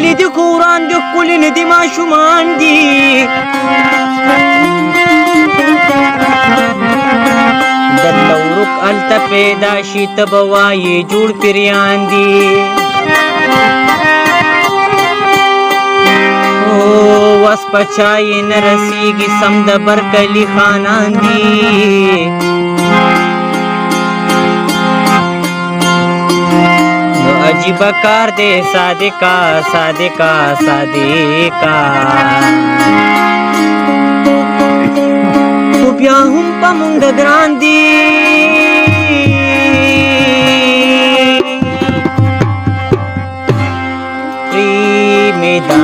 مینې د کوران د ښکلې نه دي ماشومان دي درله ورک هلته پیدا شي ته به وایې جوړ پیریان دي وس په چا یې نه رسیږي سم د برکلي خانان دي نو عجیبه کار دی صادقه صادقه صادقه خو بیا هم په مونږ د ګران دي پریمدا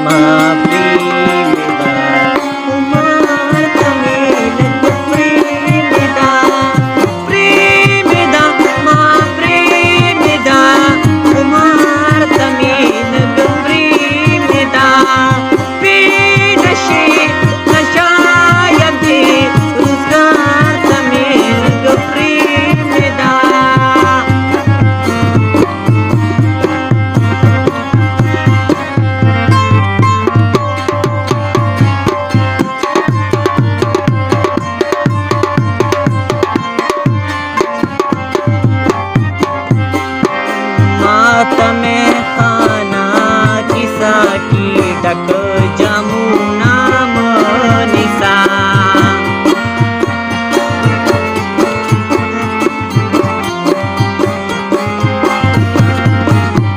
ما پریمدا عمر تمیل پریمدا پریمدا ما پریمدا عمر تمیل پریمدا پیدشی نشاید دی روزگار تمیل پریمدا तमें खाना किसा की डक जमुना मनीषा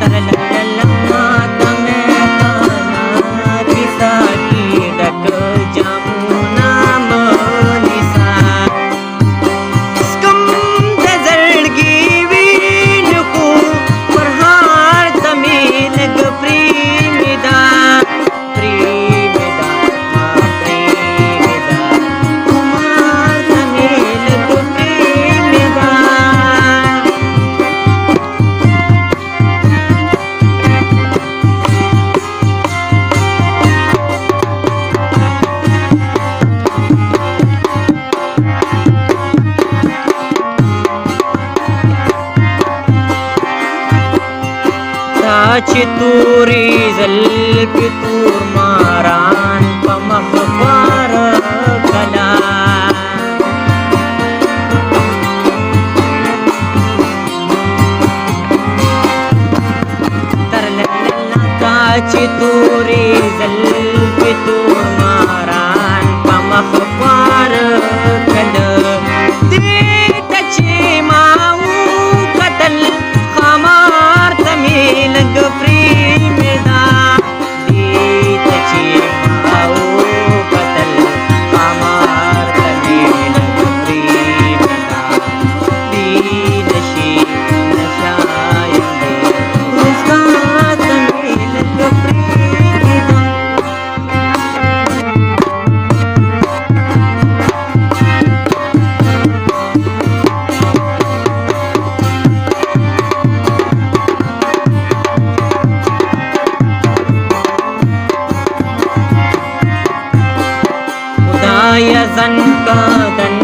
तरलल्ला तमें खाना किसा की डक जमुना मनीषा स्कम जजड़गी वीन को چې تورې زلفې تور ماران په مخ خوار کلا ترلللا تا چې تورې زلفې تور ماران په مخ خوار کلا دې ته چې ما وکتل خمار تمې لږ پریمدا دې ته چې ما وکتل خمار تمې لږ پریمدا دې نشي نشایم دې روزګار تمې لږ پریمدا या जन का दन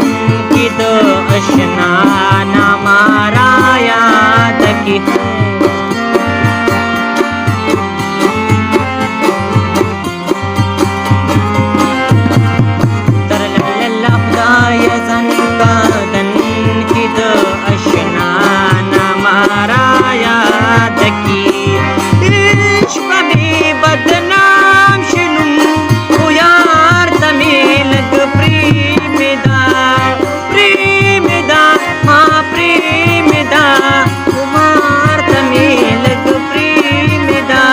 की दो अशना ना मारा याद की तरलल्ला या जन का दन की दो अशना ना मारा याद की इश्क में बदनाम शुनू ओ यार तमेल प्रेमदा प्रेमदा हाँ प्रेमदा कुमार तमेल प्रेमदा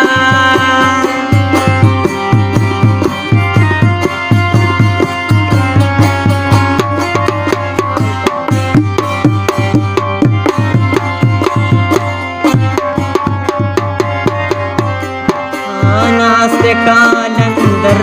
नास्ते कालंदर